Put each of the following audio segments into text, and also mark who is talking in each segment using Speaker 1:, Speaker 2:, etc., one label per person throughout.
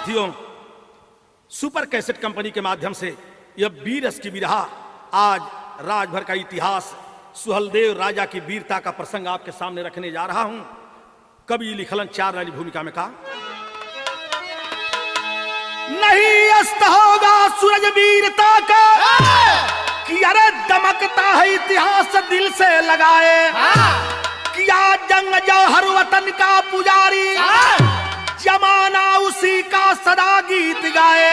Speaker 1: साथियों, super cassette company के माध्यम से यह वीर रस की विरहा, आज राजभर का इतिहास, सुहलदेव राजा की वीरता का प्रसंग आपके सामने रखने जा रहा हूं। कवि लिखलन चार रानी भूमिका में कहा, नहीं अस्त होगा सूरज वीरता का कि अरे दमकता है इतिहास दिल से लगाए, किया जंग जौहर वतन का पुजारी, जमाना उसी का सदा गीत गाए।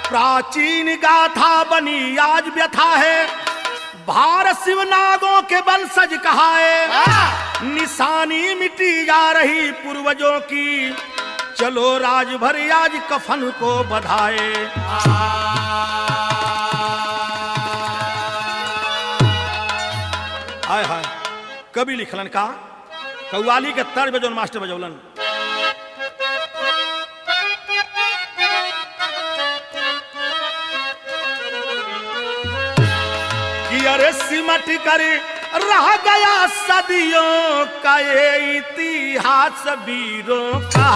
Speaker 1: प्राचीन गाथा बनी आज व्यथा है, भारत शिवनागों के वंशज कहाए। निशानी मिटी जा रही पूर्वजों की, चलो राजभर आज कफन को बधाए। हाय हाय, कवि लिखलन का कव्वाली के तर्ज में जो मास्टर बजौलन, कि अरे सिमट कर रह गया सदियों का ये इतिहास वीरों का।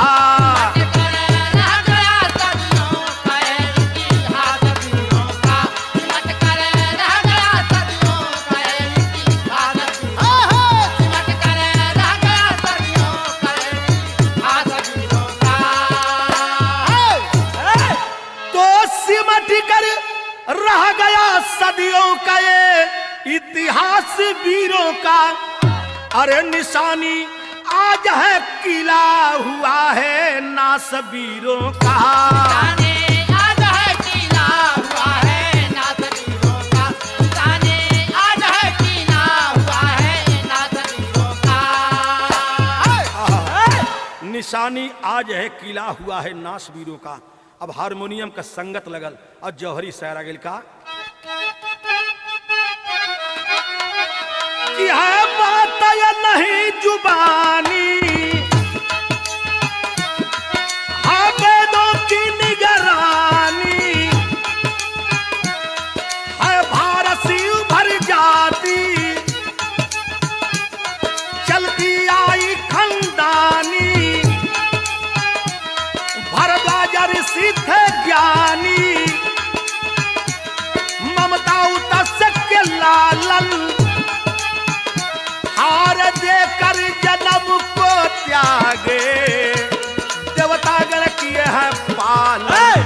Speaker 1: रह गया सदियों का ये इतिहास वीरों का, अरे निशानी आज है किला हुआ है नास वीरों का।
Speaker 2: आज है किला हुआ है नास वीरों का, आज है किला हुआ है नास वीरों का।
Speaker 1: निशानी आज है किला हुआ है नास वीरों का। अब हारमोनियम का संगत लगल और जौहरी शायरा गेल का, कि है बात या नहीं जुबानी, हाँ वेदों की निगरानी, है भारत से उभर जाती, चलती आई खंडानी, सिद्ध ज्ञानी, ममता उतस के लालन, हार देकर जन्म को त्यागे, देवतागण किए हैं पालन।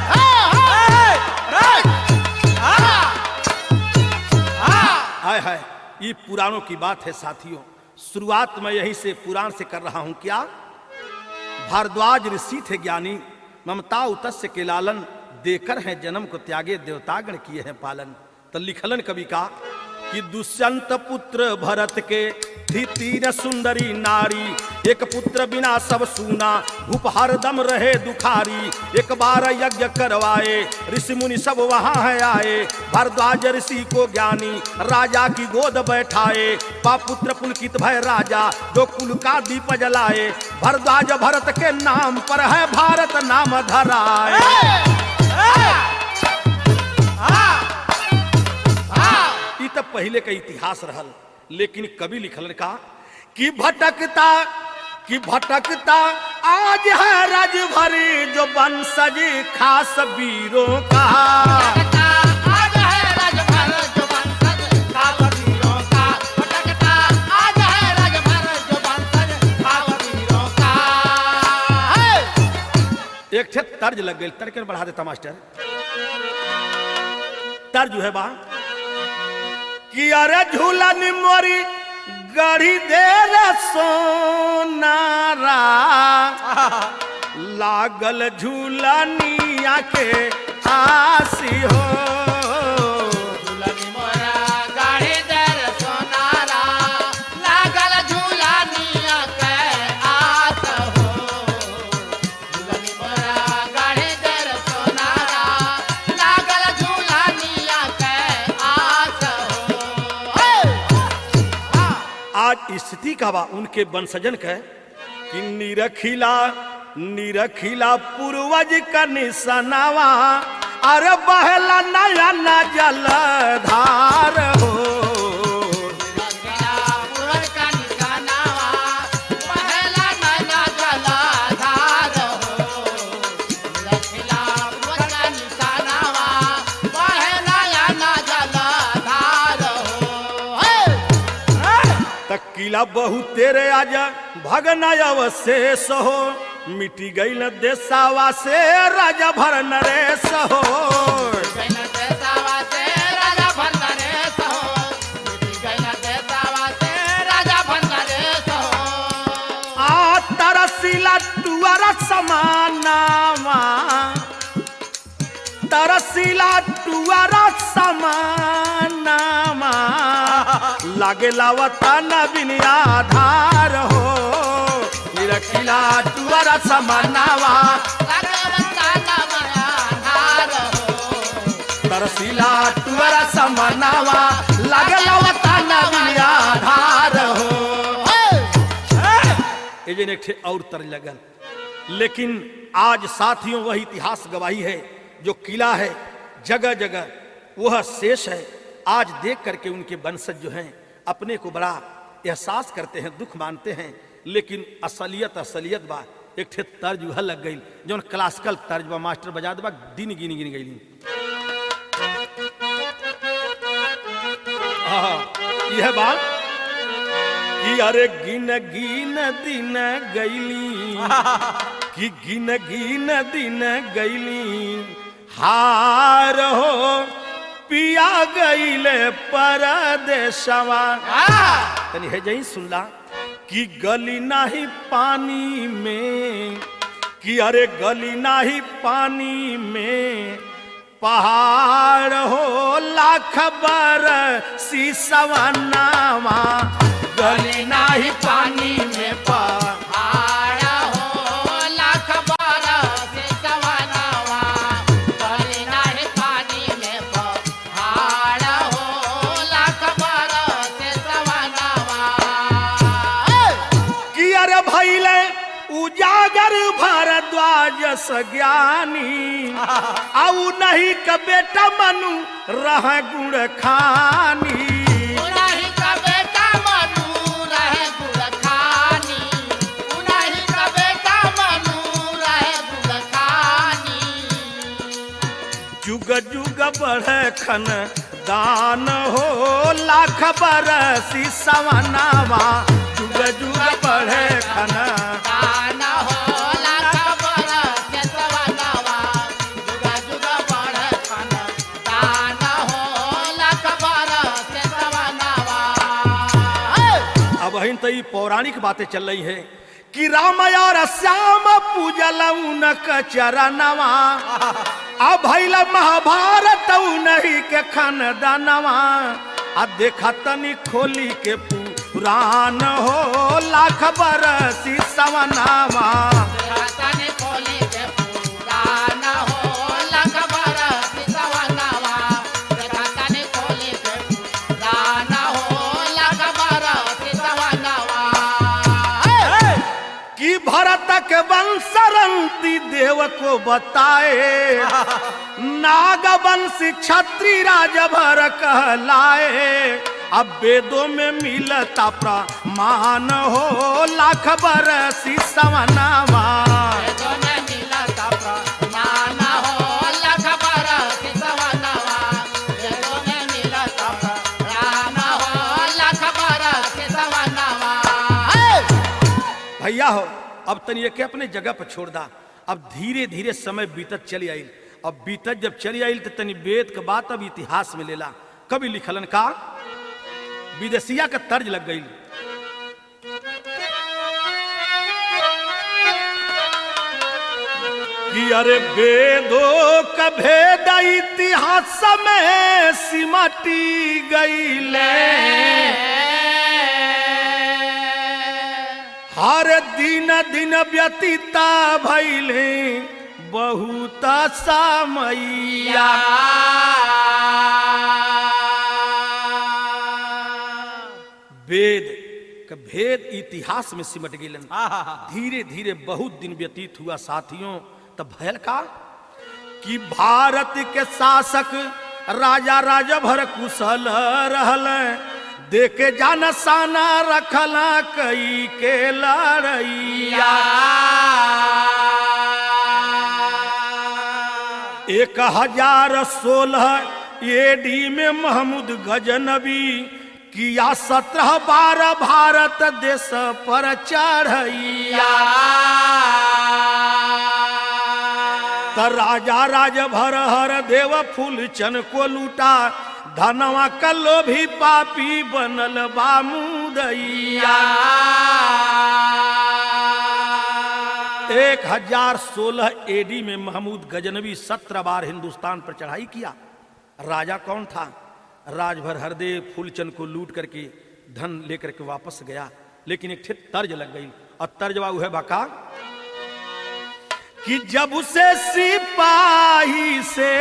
Speaker 1: हाय हाय, ये पुराणों की बात है साथियों। शुरुआत मैं यहीं से पुराण से कर रहा हूं। क्या भारद्वाज ऋषि थे ज्ञानी, ममता उतस्य के लालन, देकर है जन्म को त्यागे, देवतागण किए हैं पालन। तो लिखलन कवि का, कि दुष्यंत पुत्र भरत के थी तीन सुंदरी नारी, एक पुत्र बिना सब सूना, भूप हरदम रहे दुखारी। एक बार यज्ञ करवाए, ऋषि मुनि सब वहां है आए, भारद्वाज ऋषि को ज्ञानी राजा की गोद बैठाए। पापुत्र पुलकित भय राजा, जो कुल का दीप जलाए, भारद्वाज भरत के नाम पर है भारत नाम धराए। ये तो पहले का इतिहास रहल, लेकिन कवि लिखलन का, कि भटकता आज है राजभरी जो वंशज खास वीरों का।
Speaker 2: आज है राजभर जो वंशज खास वीरों का, भटकता आज है राजभर जो वंशज खास वीरों का।
Speaker 1: एक ठे तर्ज लग गई, तर्ज के बढ़ा देता मास्टर। तर्ज जो है बा, कि अरे झूलन मोरी गढ़ी दे रे सोनारा, लागल झूलनिया के आसी हो।
Speaker 2: झूलनी मोरा गाड़ी दे रे सोनारा, लागल झूलनिया के आस हो। झूलनी मोरा गाड़ी दे रे सोनारा, लागल झूलनिया के आस हो।
Speaker 1: आज स्थिति का बा उनके वंशजन के, कि निरखिला पूर्वज का निशानावा, अरे बहला नया न जलधार हो।
Speaker 2: पूर्वज का निशानावा, बहला नया जलधार हो।
Speaker 1: किला बहु तेरे आज भगन अवशेष हो, मिटी गई न देसावा से राजा भर नरेश हो।
Speaker 2: गैन देसावा से राजा भर नरेश हो, मिटी गैन देसावा से राजा भर नरेश हो।
Speaker 1: आ तरसीला टुअरा समानावा, तरसीला टुअरा समानावा, लागेला वतन बिन आधार हो। किला टुअरा समानावा, तरसीला टुअरा समानावा, लागेला वतन बिन आधार हो। ये एक ठे और तर लगल, लेकिन आज साथियों वह इतिहास गवाही है, जो किला है जगह जगह वह शेष है। आज देख करके उनके वंशज जो हैं अपने को बड़ा एहसास करते हैं, दुख मानते हैं, लेकिन असलियत बा। एक ठे तर्ज वह लग गई जो क्लासिकल तर्ज बा, मास्टर बजा देबा दिन गिन गई। यह बात कि अरे गिन गिन दिन गईली, कि गिन गिन दिन गईली, हार हो पिया गईले परदेशवा। तनी है जही सुनला कि गली नाही पानी में, कि अरे गली नाही पानी में, पहाड़ हो लाख बरसी सवनावा। गली नाही पानी में
Speaker 2: पहाड़ हो लाख बरसी सवनावा, गली नाही पानी में पहाड़ हो लाख बरसी सवनावा।
Speaker 1: कि अरे भैले उजागर भारद्वाज सज्ञानी, आऊ नहीं का बेटा मनु रह गुण खानी।
Speaker 2: उन्हीं का बेटा मनु रहे गुण खानी, उन्हीं का बेटा मनु रहे गुण खानी।
Speaker 1: जुग जुग बढ़े खन दान हो लाख बरसी सवनावा। जुग जुग बढ़े खन
Speaker 2: दान हो लाख बरसी सवनावा, जुग जुग बढ़े खन दान हो लाख बरसी सवनावा।
Speaker 1: अब हिन तो ये पौराणिक बातें चल रही है कि राम और श्याम पूजल उनक चरणवा। अब भैल महाभारत नहीं के खनदनवा। अब देखा तनी खोली के पुराण हो लाख बरसी सवनावा।
Speaker 2: तने खोली के पुराण हो लाख बरसी सवनावा, तने खोली के पुराण हो लाख बरसी सवनावा।
Speaker 1: कि भरत के वंशरंती देव को बताए, नागवंशी क्षत्रिय राजभर कहलाए। अब वेदों में मिलता प्रमाण हो लाख बरसी सवनावा।
Speaker 2: वेदों में मिलता प्रमाण हो लाख बरसी सवनावा, वेदों में मिलता प्रमाण हो लाख बरसी सवनावा।
Speaker 1: भैया हो अब तनिए के अपने जगह पर छोड़ दा। अब धीरे धीरे समय बीतत चली आई। अब बीतत जब चली आई तो तनी वेद के बात अब इतिहास में लेला। कभी लिखलन का विदेशिया का तर्ज लग गई। कि अरे वेदों का भेद इतिहास में सिमटी गईले। हर दिन दिन व्यतीता भइले बहुत समैया। वेद का भेद इतिहास में सिमट गेलन। धीरे धीरे बहुत दिन व्यतीत हुआ साथियों। तब भयल का कि भारत के शासक राजा राजभर कुशल रहल, देके जान साना रखला कई के लड़ैया। 1016 AD में महमूद गजनबी किया 17 बार भारत देश पर चढ़ैया। त राजा राजभर हर देव फूलचन को लूटा, धनवा का लोभी पापी बनल बा मुदैया। 1016 एडी में महमूद गजनवी 17 बार हिंदुस्तान पर चढ़ाई किया। राजा कौन था? राजभर हरदेव फूलचंद को लूट करके धन लेकर के वापस गया, लेकिन एक ठे तर्ज लग गई, और तर्जवा है बाका कि जब उसे सिपाही से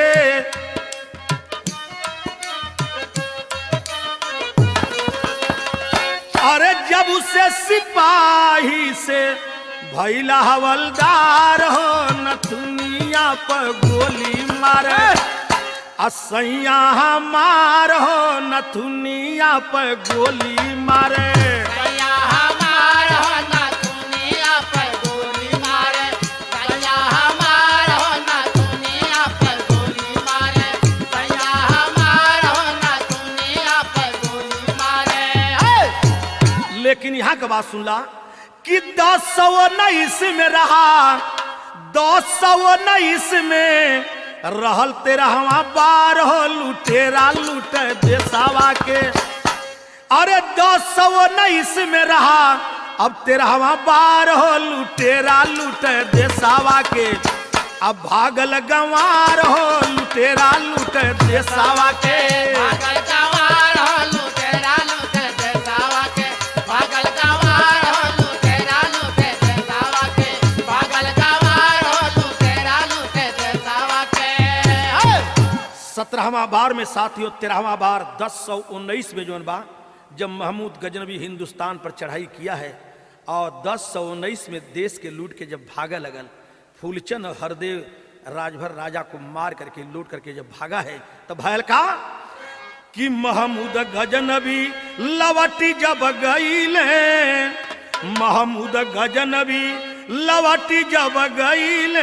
Speaker 1: अरे जब उसे सिपाही से भैला हवलदार हो, नथुनिया पर गोली मारे, असैया हमार हो, नथुनिया पर गोली मारे।
Speaker 2: सैया हमार हो, नथुनिया पर गोली मारे, सैया हमार हो, नथुनिया पर गोली मारे, सैया हमार हो, नथुनिया पर गोली मारे।
Speaker 1: लेकिन यहाँ का बात सुन ला कि 1019 में रहा, 1019 में रहल 13वां बार हो, लुटेरा लूट देसावा के। अरे 1019 में रहा, अब 13वां बार हो, लुटेरा लूट देसावा के। अब भागल गंवार हो, लुटेरा लूट देसावा के।
Speaker 2: भागल गंवार हो, लुटेरा लूट देसावा के, भागल गंवार हो, लुटेरा लूट देसावा के, भागल गंवार हो, लुटेरा लूट देसावा के।
Speaker 1: 17वां बार में साथियों 13वां बार 1019 में जोन बा, जब महमूद गजनवी हिंदुस्तान पर चढ़ाई किया है, और 1019 में देश के लूट के जब भागा लगल, फूलचंद और हरदेव राजभर राजा को मार करके लूट करके जब भागा है, तब भयल का कि महमूद गजनवी लवटी जब गईले, महमूद गजनवी लवटी जब गईले,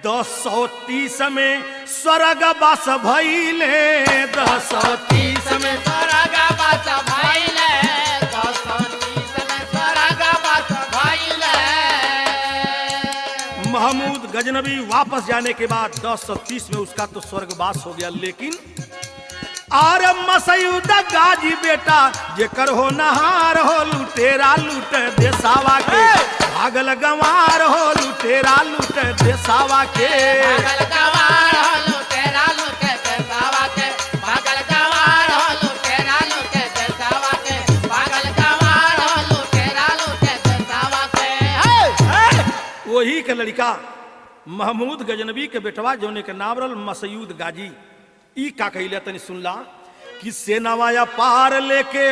Speaker 1: 1030 में स्वर्गवास भइले, 1030 में
Speaker 2: स्वर्गवास भइले, 1030 में स्वर्गवास भइले।
Speaker 1: महमूद गजनवी वापस जाने के बाद 1030 में उसका तो स्वर्गवास हो गया, लेकिन आर मसयूद गाजी बेटा जेकर हो नहार हो, लुटेरा लूट देसावा के। भागल गंवार हो, लुटेरा लूट देसावा के।
Speaker 2: भागल गंवार हो, लुटेरा लूट देसावा के, भागल गंवार हो, लुटेरा लूट देसावा के, भागल गंवार हो, लुटेरा लूट देसावा के।
Speaker 1: वही के लड़का महमूद गजनवी के बेटवा जोने के नाम रल मसयूद गाजी, ई का कहिला तनी सुनला कि सेनावाया पार लेके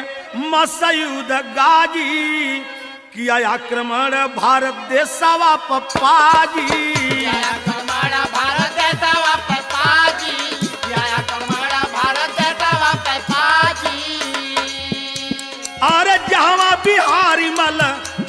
Speaker 1: मसयूद गाजी किया आक्रमण भारत देशवा पप्पाजी।
Speaker 2: किया आक्रमण भारत देशवा पप्पाजी, किया आक्रमण भारत देशवा पप्पाजी।
Speaker 1: अरे जहां बिहारी मल,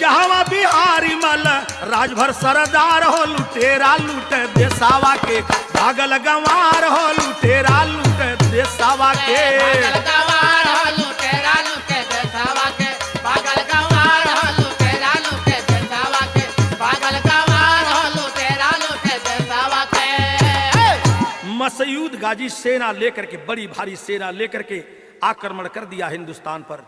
Speaker 1: जहां बिहारी मल, राजभर सरदार हो, लुटेरा लूट देसावा के। भागल गंवार हो, लुटेरा लूट देसावा के।
Speaker 2: भागल गंवार हो, लुटेरा लूट देसावा के, भागल गंवार हो, लुटेरा लूट देसावा के, भागल गंवार हो, लुटेरा लूट देसावा के।
Speaker 1: मसयूद गाजी सेना लेकर के, बड़ी भारी सेना लेकर के आक्रमण कर दिया हिंदुस्तान पर।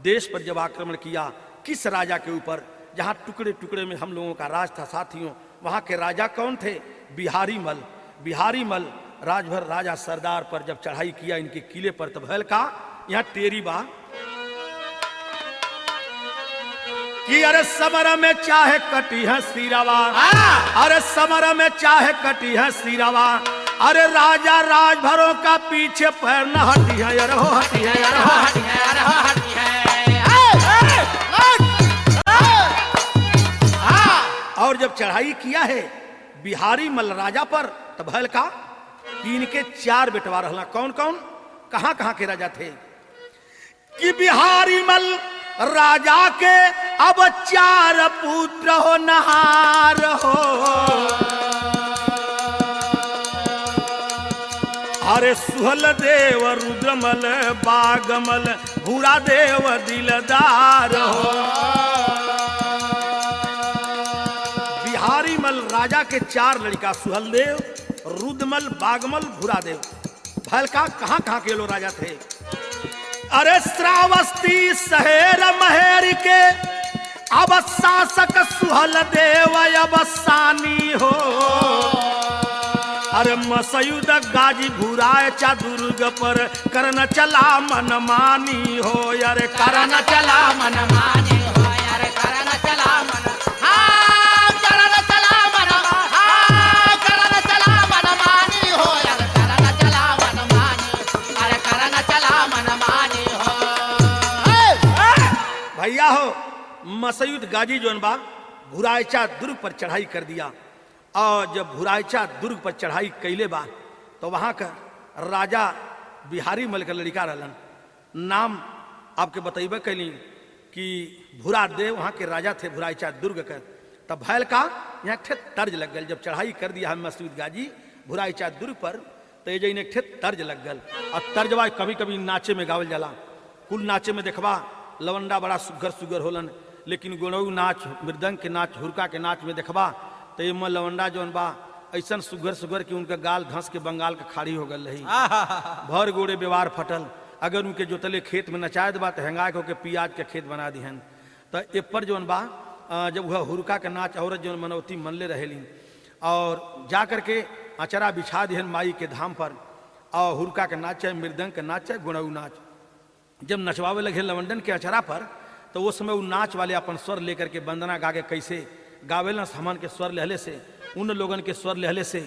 Speaker 1: देश पर जब आक्रमण किया, किस राजा के ऊपर? जहां टुकड़े टुकड़े में हम लोगों का राज था साथियों, वहां के राजा कौन थे? बिहारी मल। बिहारी मल राजभर राजा सरदार पर जब चढ़ाई किया इनके किले पर, तब हल का यहाँ टेरी बा कि अरे समर में चाहे कटी है सिरावा, अरे समर में चाहे कटी है सिरावा, अरे राजा राजभरों का पीछे पैर न हटी है, अरे हो हटी है, अरे हो हटी है,
Speaker 2: अरे हो हटी है।
Speaker 1: और जब चढ़ाई किया है बिहारी मल राजा पर, तब हल का कि इनके 4 बेटवा रहला। कौन कौन, कहां कहां के राजा थे? कि बिहारी मल राजा के अब 4 पुत्र हो, नहार हो। अरे सुहल देव रुद्रमल बागमल भूरा देव दिलदार हो। बिहारी मल राजा के 4 लड़का सुहल देव, रुद्रमल, बागमल, भूरा देव। भलका कहाँ कहाँ के लोग राजा थे? अरे श्रावस्ती शहर महेर के अब शासक सुहल देव अबसानी हो। अरे मसयूद गाजी भुराए चा दुर्ग पर करन चला मनमानी हो। अरे करन चला
Speaker 2: मनमानी हो, अरे करन चला मन, हाँ करन चला मन, हाँ करन चला मनमानी हो, अरे करन चला मनमानी, अरे करन चला मनमानी हो।
Speaker 1: भैया हो, मसयूद गाजी जोन बा भुरायचा दुर्ग पर चढ़ाई कर दिया। और जब भुरायचा दुर्ग पर चढ़ाई कैले बा तो वहाँ का राजा बिहारी मल का लड़का रहलन। नाम आपके बतैबे कैली कि भूरा देव वहाँ के राजा थे भुरायचा दुर्ग का। तब भैल का यहाँ ठे तर्ज लग गल। जब चढ़ाई कर दिया हम मसयूद गाजी भुरायचा दुर्ग पर तो ये जैन एक ठे तर्ज लग गल। और तर्जवा कभी कभी नाचे में गावल जाला। कुल नाचे में देखबा लवंडा बड़ा सुगर सुगर होलन, लेकिन गोनऊ नाच, मृदंग के नाच, हुरका के नाच में देखबा तो ये लवंडा जौन बा ऐसा सुगर सुगर कि उनका गाल धंस के बंगाल का खाड़ी हो गल रही। भर गोड़े व्यवहार फटल। अगर उनके जोतले खेत में नचायत बा तो हेंगा के पियाज के खेत बना दिहन। तो ए पर जौन बा जब वह हुरका के नाच औरत जौन मनौती मनले रहेली और जा करके अचरा बिछा दिहन माई के धाम पर। और हुरका के नाच चाहे मृदंग के नाच चाहे गुणऊ नाच जब नचवावे लगे लवंडन के अचरा पर तो वो समय वो नाच वाले अपन स्वर लेकर के वंदना गा के कैसे गावेलन हमन के स्वर लहले से उन लोगन के स्वर लहले से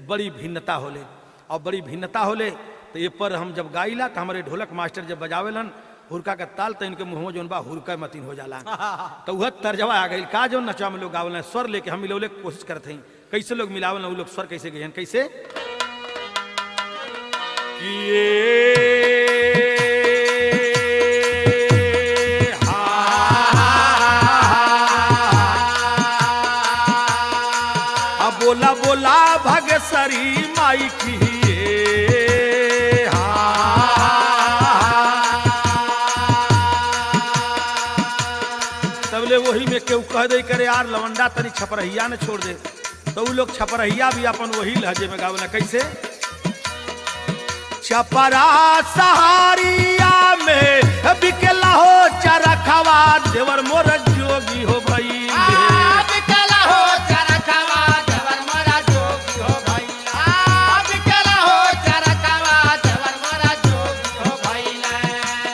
Speaker 1: बड़ी भिन्नता होले। और बड़ी भिन्नता होले तो ये पर हम जब गाइला तो हमारे ढोलक मास्टर जब बजावेलन हुरका का ताल तो इनके मुँह जोन बा हुरका मतीन हो जाला। तो वह तर्जवा आ गई का जो नचवा में लोग गावेलन स्वर लेके हम मिलौले कोशिश करते हैं कैसे लोग मिलावेलन वो लोग स्वर कैसे गए कैसे बोला बोला भगसरी माई की तबले वही में केहू कह दे करे यार लवंडा तनी छपरहिया ने छोड़ दे तो वो लोग छपरहिया भी अपन वही लहजे में गावला कैसे छपरा सहारिया में बिकला हो चरखवा देवर मोर जोगी हो भई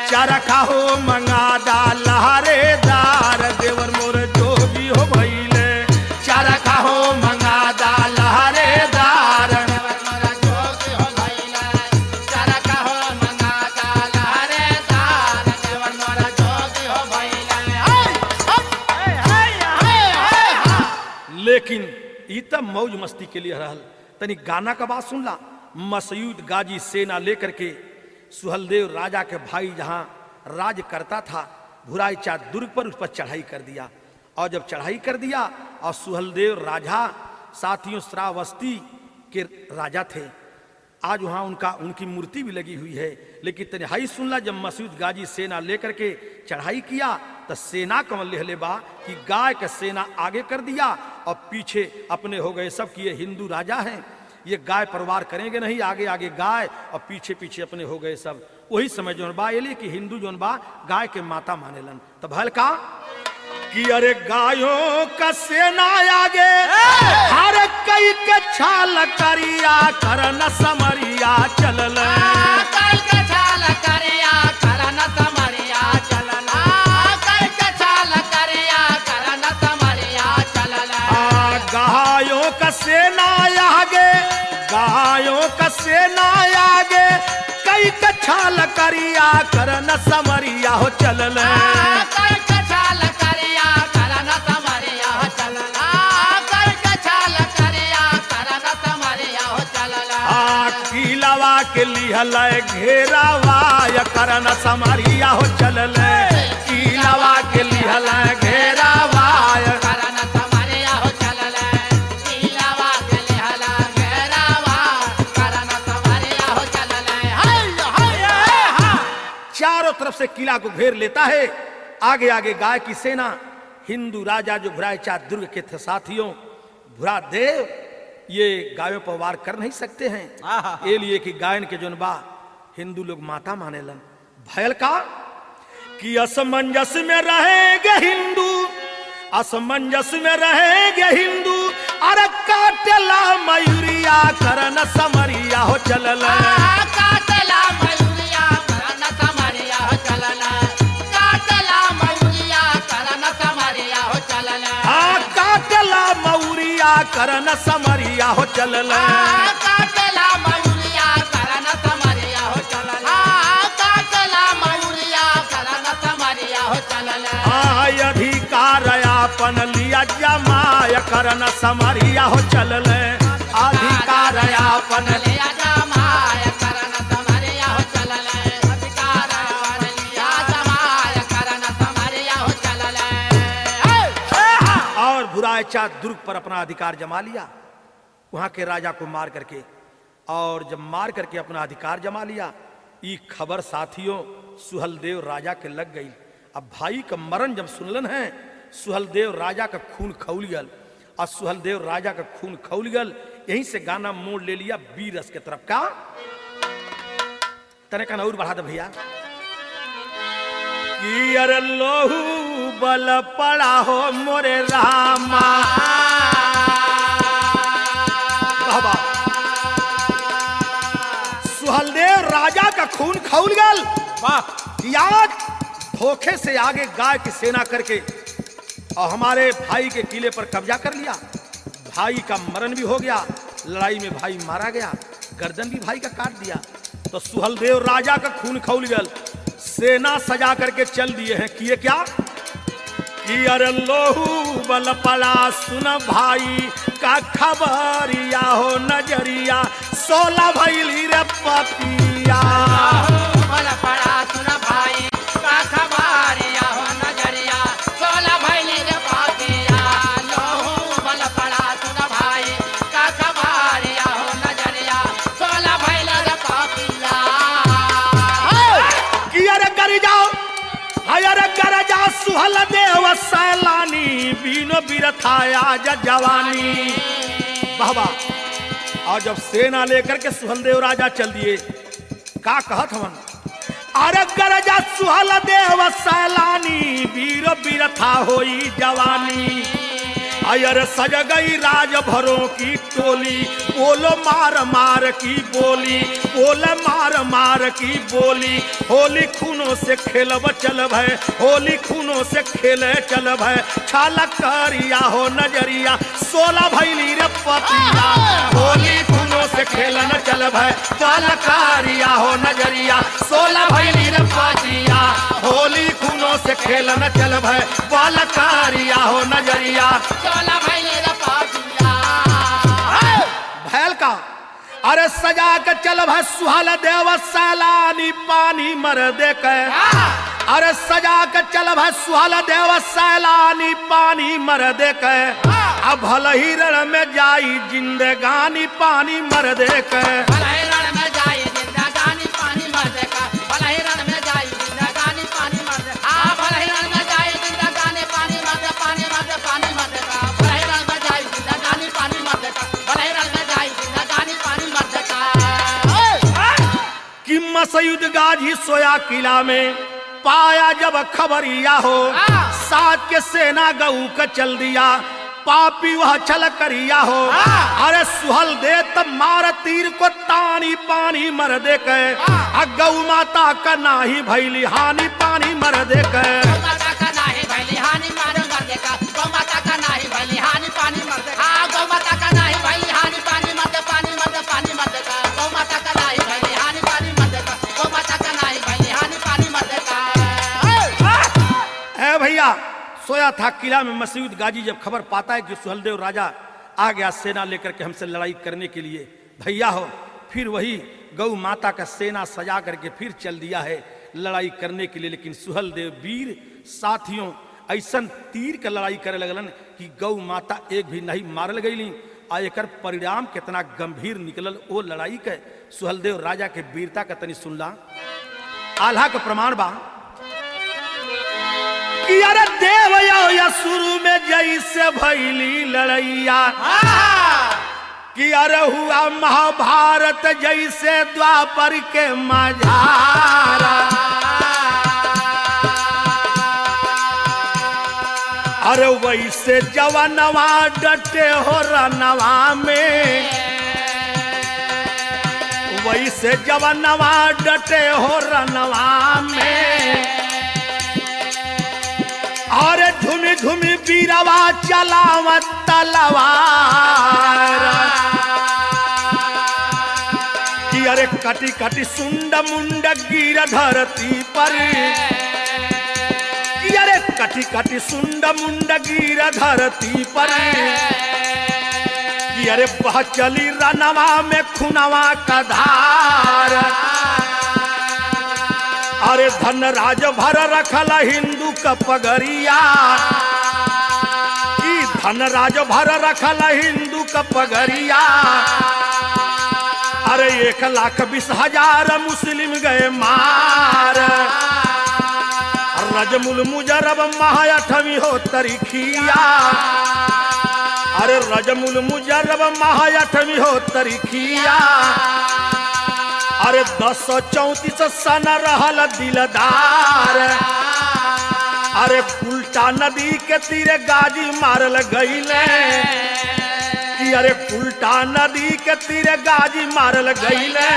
Speaker 1: चरखा हो मंगा डाल हरेदार देवर मोर जोगी हो भइले चरखा हो मंगा डाल हरेदार
Speaker 2: देवर मोर जोगी हो भइले चरखा हो मंगा डाल हरेदार देवर मोर जोगी हो भइले।
Speaker 1: लेकिन ई तब मौज मस्ती के लिए रहल। तनी गाना का बात सुन ला। मसयूद गाजी सेना लेकर के सुहलदेव राजा के भाई जहां राज करता था भुरायचा दुर्ग पर उस पर चढ़ाई कर दिया। और जब चढ़ाई कर दिया और सुहलदेव राजा साथियों श्रावस्ती के राजा थे। आज वहां उनकी मूर्ति भी लगी हुई है। लेकिन तनिहाई सुनला जब मसयूद गाजी सेना लेकर के चढ़ाई किया तो सेना कमल ले बा कि गाय का सेना आगे कर दिया और पीछे अपने हो गए सब कि ये हिंदू राजा हैं, ये गाय परवार करेंगे नहीं, आगे आगे गाय और पीछे पीछे अपने हो गए सब। वही समय जोन बा ये कि हिंदू जोन बा गाय के माता मानेलन। तब हल्का कि अरे गायों का सेना आगे हर कई के छाल करिया करन समरिया चलल
Speaker 2: कई के छाल करिया करन समरिया चलल कई के छाल करिया करन समरिया चलल।
Speaker 1: गायों का सेना आगे गायों का सेना आगे कई के छाल करिया करन समरिया हो चलल
Speaker 2: कई के छाल करिया करन समरिया हो चलल कई के छाल करिया करन समरिया हो चलल।
Speaker 1: किलावा के लिहल घेरावा या करन समरिया हो चलल किलावा के लिहल घेरावा
Speaker 2: करन समरिया हो चलल किलावा के लिहल घेरावा करन समरिया हो चलल।
Speaker 1: चारों तरफ से किला को घेर लेता है। आगे आगे गाय की सेना, हिंदू राजा जो भुरायचा दुर्ग के थे साथियों, भुरादेव ये गायों पर वार कर नहीं सकते हैं, ये लिए कि गायन के जोन बा हिंदू लोग माता मानेलन। भयल का कि असमंजस में रहेंगे हिंदू, असमंजस में रहेंगे हिंदू, अरे काटला मयूरिया करन समरिया हो चलल,
Speaker 2: काटला मयूरिया करन समरिया हो चलल, काटला मयूरिया करन समरिया हो चलल,
Speaker 1: काटला मयूरिया करन समरिया हो चलल,
Speaker 2: काटला मयूरिया करन समरिया हो चलल, काटला मयूरिया करन समरिया हो चलल,
Speaker 1: अधिकार अपन लिया जमाय करन समरिया हो चलल, अधिकार अपन
Speaker 2: लिया जमाय करन समरिया हो चलल, अधिकार अपन लिया जमाय करन समरिया हो चलल।
Speaker 1: और भुरायचा दुर्ग पर अपना अधिकार जमा लिया, वहां के राजा को मार करके, और जब मार करके अपना अधिकार जमा लिया, ये खबर साथियों सुहलदेव राजा के लग गई। अब भाई का मरण जब सुनलन है, सुहलदेव राजा का खून खौल गल, और सुहलदेव राजा का खून खौल गल, यहीं से गाना मोड़ ले लिया वीर रस के तरफ का। तने का और बढ़ा दे भैया कि अरे लोहू बल पड़ा हो मोरे रामा, बाबा सुहलदेव राजा का खून खौल गल, याद धोखे से आगे गाय की सेना करके और हमारे भाई के किले पर कब्जा कर लिया। भाई का मरण भी हो गया, लड़ाई में भाई मारा गया, गर्दन भी भाई का काट दिया। तो सुहलदेव राजा का खून खौल गल, सेना सजा करके चल दिए हैं। किए क्या कि अरे लोहू बल पड़ा सुन भाई का खबरिया हो नजरिया, 16 भैली रे पपिया,
Speaker 2: बल पड़ा सुन भाई का खबरिया हो नजरिया, 16 भैली रे पपिया, लोहू बल पड़ा सुन भाई का खबरिया हो नजरिया, 16 भैली रे पपिया।
Speaker 1: कि अरे कर जाओ, अरे कर जा सुहलदेव सैलानी, बीनो बिरथाया जवानी। बाबा और जब सेना लेकर के सुहलदेव राजा चल दिए, का कहत हवन, अरे गरजा सुहलदेव सैलानी, वीर बिरथा होई जवानी, अयर सज गई राज भरों की टोली, बोलो मार मार की बोली, बोले मार मार की बोली, होली खूनों से खेलब चल भय, होली खूनों से खेले चल भय, छालक करिया हो नजरिया, 16 भैली रे पपिया, होली खूनों से खेलन चल भय, छालकारिया हो नजरिया, 16 भैली रे पपिया, होली खूनों से खेलन चल भय, छालकारिया हो नजरिया,
Speaker 2: 16 भैली रे पपिया।
Speaker 1: भैल का अरे सजा के चल भय सुहलदेव सैलानी, पानी मर दे के, अरे सजा के चल भय सुहलदेव सैलानी, पानी मर दे के, अब भल ही रण में जाई जिंदगानी, पानी मर दे के,
Speaker 2: भले रण में जाई जिंदगानी, पानी मर दे का, भले रण में जाई जिंदगानी, पानी मर दे, भले रण में जाई जिंदगानी, पानी मर दे, पानी मर दे, पानी मर दे का, भले रण में जाई जिंदगानी, पानी मर दे का, भले रण में जाई जिंदगानी, पानी मर दे का।
Speaker 1: कि मसयूद गाजी सोया किला में, पाया जब खबरिया हो, साथ के सेना गऊ का चल दिया, पापी वह चल करिया हो, अरे सुहल दे तब मार तीर को तानी, पानी मर दे के, गौ माता का नाही भैली हानि, पानी मर दे के,
Speaker 2: गौ माता का नाही भैली हानि, पानी मर दे का, गौ माता का नाही भैली हानि, पानी मर दे, गौ माता का नाही भैली हानि, पानी मर दे, पानी मर दे, पानी मर दे का, गौ माता का नाही भैली हानि, पानी मर दे का, गौ माता का नाही भैली हानि, पानी मर दे का।
Speaker 1: ए भैया सोया था किला में मसूद गाजी, जब खबर पाता है कि सुहलदेव राजा आ गया सेना लेकर के हमसे लड़ाई करने के लिए, भैया हो फिर वही गौ माता का सेना सजा करके फिर चल दिया है लड़ाई करने के लिए। लेकिन सुहलदेव वीर साथियों ऐसा तीर का लड़ाई करे लगलन कि गौ माता एक भी नहीं मारल गई, आ एकर परिणाम कितना गंभीर निकलल वो लड़ाई के। सुहलदेव राजा के वीरता का तनी सुनला आल्हा का प्रमाण बा कि अरे देव या शुरू में जैसे भैली लड़ैया कि अरे हुआ महाभारत जैसे द्वापर के मझारा अरे वैसे जवानवा डटे हो रनवा में वैसे जवानवा डटे हो रनवा में और झुमी झुमी बीरवा चलावत तलवार कि अरे कटी कटी सुंड मुंड गिर धरती पर कि अरे कटी कटी सुंड मुंड गिर धरती पर कि अरे बह चली रनवा में खुनवा का धार अरे धन राज भर रखल हिंदू का पगरिया कि धन राज भर रखल हिंदू का पगरिया अरे 1,20,000 मुस्लिम गए मार रजमुल मुजरब महाअठवी हो तरीखिया अरे रजमुल मुजरब महाअठवी हो तरीखिया अरे 1034 सन रहल दिलदार अरे उल्टा नदी के तीरे गाजी मारल गईले कि अरे उल्टा नदी के तीरे गाजी मारल गईले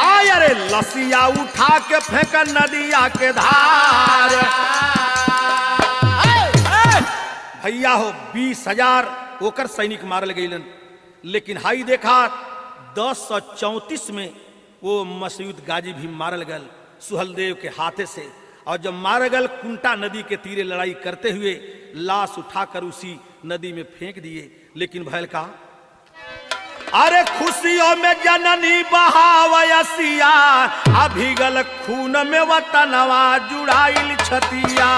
Speaker 1: आय अरे लसिया उठा के फेंक नदिया के धार भैया हो 20,000 ओकर सैनिक मारल गईलन लेकिन हाई देखा 1034 में वो मसूद गाजी भी मारल गल सुहलदेव के हाथे से और जब मार गल कुंटा नदी के तीरे लड़ाई करते हुए लाश उठाकर उसी नदी में फेंक दिए लेकिन भैल का अरे खुशियों में जननी बहावयसिया अभिगल खून में वतनवा जुड़ाइल छतिया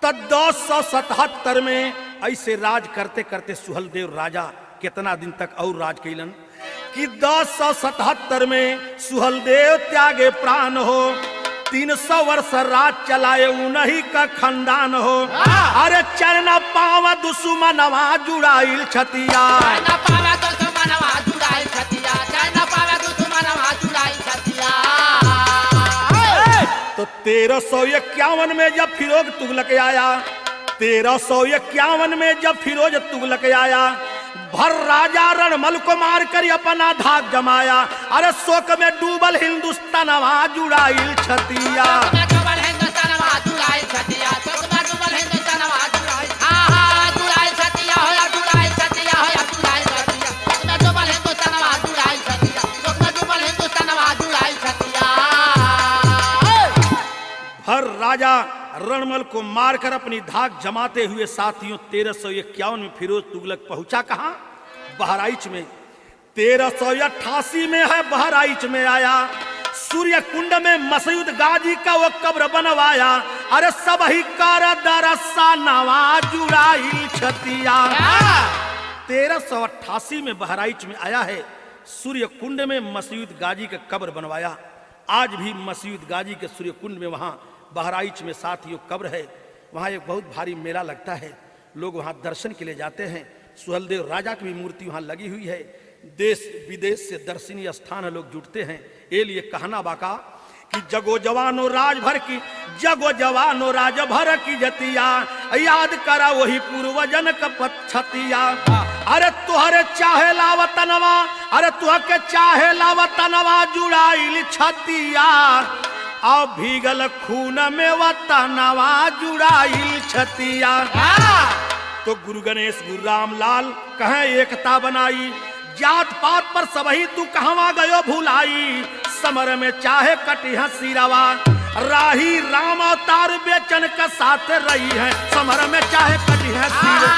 Speaker 1: तब 1077 में ऐसे राज करते करते सुहलदेव राजा कितना दिन तक और राज कैलन कि 1077 में सुहलदेव त्यागे प्राण हो 300 वर्ष राज चलाए उन्हीं का खानदान हो अरे चरना पावा दुश्मनवा जुड़ाइल छतिया तो 1351 में जब फिरोज तुगलक आया 1351 में जब फिरोज तुगलक आया भर राजा रणमल को मार कर अपना धाक जमाया अरे शोक में डूबल हिंदुस्तानवा जुड़ाइल छतिया हर राजा रणमल को मारकर अपनी धाक जमाते हुए साथियों 1351 में फिरोज तुगलक पहुंचा कहां बहराइच में 1388 में है बहराइच में आया सूर्य कुंड में मसूद गाजी का वो कब्र बनवाया अरे सब ही कर दरसा नवा जुड़ाइल छतिया 1388 में बहराइच में आया है सूर्य कुंड में मसूद गाजी का कब्र बनवाया आज भी मसूद गाजी के सूर्य कुंड में वहां बहराइच में साथियों कब्र है वहाँ एक बहुत भारी मेला लगता है लोग वहाँ दर्शन के लिए जाते हैं सुहलदेव राजा की भी मूर्ति वहाँ लगी हुई है देश विदेश से दर्शनीय स्थान लोग जुटते हैं ये लिए कहना बाका कि जगो जवानो राज भर की जगो जवानो राज भर की जतिया याद करा वही पूर्वजन का पछतिया अरे तुहरे चाहे लावतनवा अरे तुह के चाहे लावतनवा जुड़ाइल छतिया और भीगल खून में वतनवा जुड़ाइल छतिया तो गुरु गणेश गुरु रामलाल कहें एकता बनाई जात पात पर सबही तू कहवा गयो भुलाई समर में चाहे कटी सिरवा राही राम अवतार बेचन का साथ रही है समर में चाहे कटी सिरवा